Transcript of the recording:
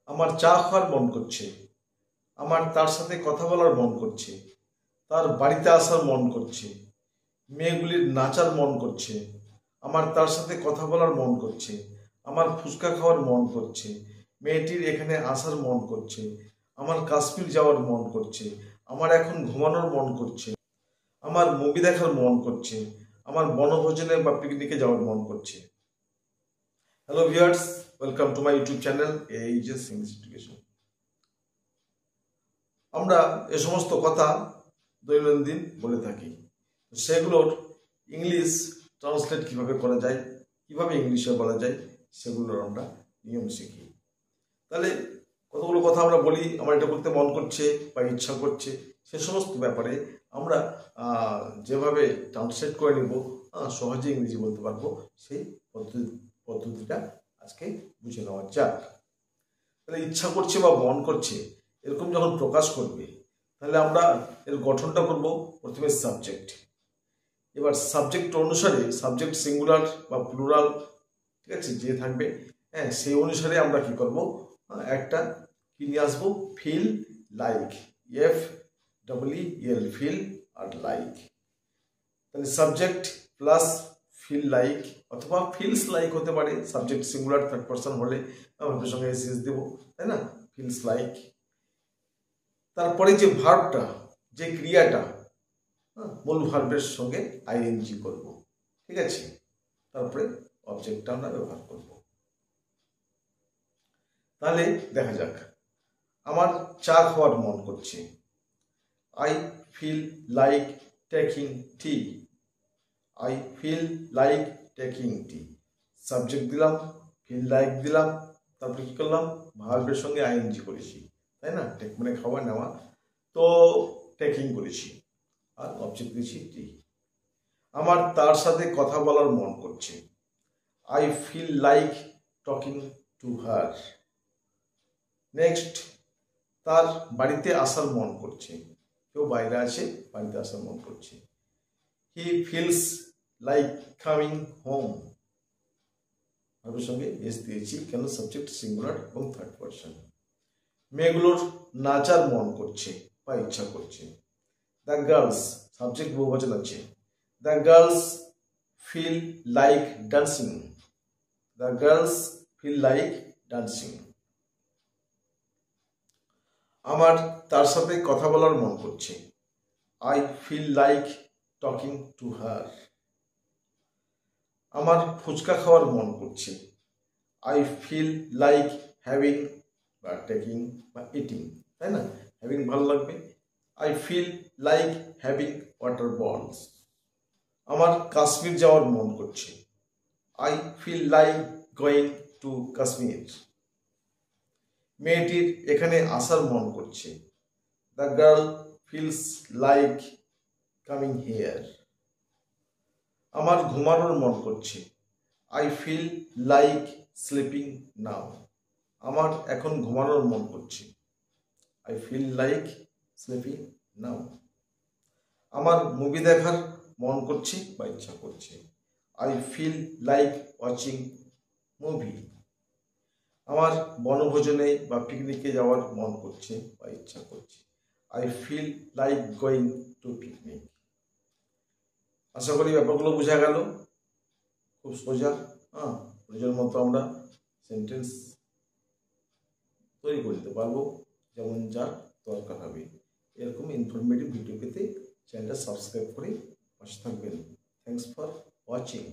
আমার চা খাওয়ার মন করছে, আমার তার সাথে কথা বলার মন করছে, তার বাড়িতে আসার মন করছে, মেয়েগুলির নাচার মন করছে, আমার তার সাথে কথা বলার মন করছে, আমার ফুচকা খাওয়ার মন করছে, মেয়েটির এখানে আসার মন করছে, আমার কাশ্মীর যাওয়ার মন করছে, আমার এখন ঘুমানোর মন করছে, আমার মুভি দেখার মন করছে, আমার বনভোজনে বা পিকনিকে যাওয়ার মন করছে। Hello viewers, welcome to my YouTube channel HS English education. আমরা এ সমস্ত কথা দৈনন্দিন বলে থাকি, সেগুলোর ইংলিশ ট্রান্সলেট কিভাবে করা যায়, কিভাবে ইংলিশে বলা যায়, সেগুলোর আমরা নিয়ম শিখি। তাহলে কতগুলো কথা আমরা বলি, আমার এটা করতে মন করছে বা ইচ্ছা করছে, সে সমস্ত ব্যাপারে আমরা যেভাবে ট্রান্সলেট করে নেব, সহজে ইংরেজি বলতে পারবো, সেই পদ্ধতিটা আজকে বুঝে নেওয়া যাক। তাহলে ইচ্ছা করছে বা মন করছে এরকম যখন প্রকাশ করবে, তাহলে আমরা এর গঠনটা করব প্রথমে সাবজেক্ট। এবার সাবজেক্ট অনুসারে সাবজেক্ট সিঙ্গুলার বা প্লুরাল, ঠিক আছে, যে থাকবে, হ্যাঁ, সেই অনুসারে আমরা কি করব, একটা কি নিয়ে আসবো, ফিল লাইক, FEEL, ফিল আর লাইক। তাহলে সাবজেক্ট প্লাস ফিল লাইক, অথবা ফিলস লাইক হতে পারে, সাবজেক্ট সিঙ্গুলার থার্ড পারসন হলে ভার্বের সঙ্গে এসএস দেবো, তাই না, ফিলস লাইক। তারপরে যে ভার্বটা, যে ক্রিয়াটা, মূল ভার্বের সঙ্গে ING করব, ঠিক আছে। তারপরে অবজেক্টটা আমরা ব্যবহার করব। তাহলে দেখা যাক, আমার চা খাওয়ার মন করছে, I feel like taking tea. I feel like taking tea. Subject দিলাম, ফিল লাইক দিলাম, তারপরে কি করলাম, ভার্বের সঙ্গে ING করেছি, তাই না, টেক মানে খাওয়া নেওয়া, তো টেকিং করেছি, আর অবজেক্ট দিয়েছি টি। আমার তার সাথে কথা বলার মন করছে, I feel like talking to her. Next, তার বাড়িতে আসার মন করছে, কেউ বাইরে আছে, বাড়িতে আসার মন করছে, He feels like coming home. ভার্বের সঙ্গে এস দিয়েছি, কেন, সাবজেক্ট সিঙ্গুলার এবং থার্ড পারসন। মেয়েগুলোর নাচার মন করছে বা ইচ্ছা করছে, দ্য গার্লস, সাবজেক্ট বহুবচন আছে, the girls feel like dancing, the girls feel like dancing. আমার তার সাথে কথা বলার মন করছে, I feel like talking to her. আমার ফুচকা খাওয়ার মন করছে, I feel like having বা টেকিং বা ইটিং, তাই না, হ্যাভিং ভালো লাগবে, I feel like having water balls. আমার কাশ্মীর যাওয়ার মন করছে, I feel like going to Kashmir. মেয়েটির এখানে আসার মন করছে, The girl feels like coming here. আমার ঘুমানোর মন করছে, I feel like sleeping now. আমার এখন ঘুমানোর মন করছে, I feel like sleeping now. আমার মুভি দেখার মন করছে বা ইচ্ছা করছে, I feel like watching movie. আমার বনভোজনে বা পিকনিকে যাওয়ার মন করছে বা ইচ্ছা করছে, I feel like going to picnic. আশা করি ব্যাপারগুলো বোঝা গেল, খুব সোজা। প্রয়োজন মতো আমরা সেন্টেন্স তৈরি করে দিতে পারবো, যেমন যার দরকার হবে। এরকম ইনফরমেটিভ ভিডিও পেতে চ্যানেলটা সাবস্ক্রাইব করে পাশে থাকবেন। Thanks for watching.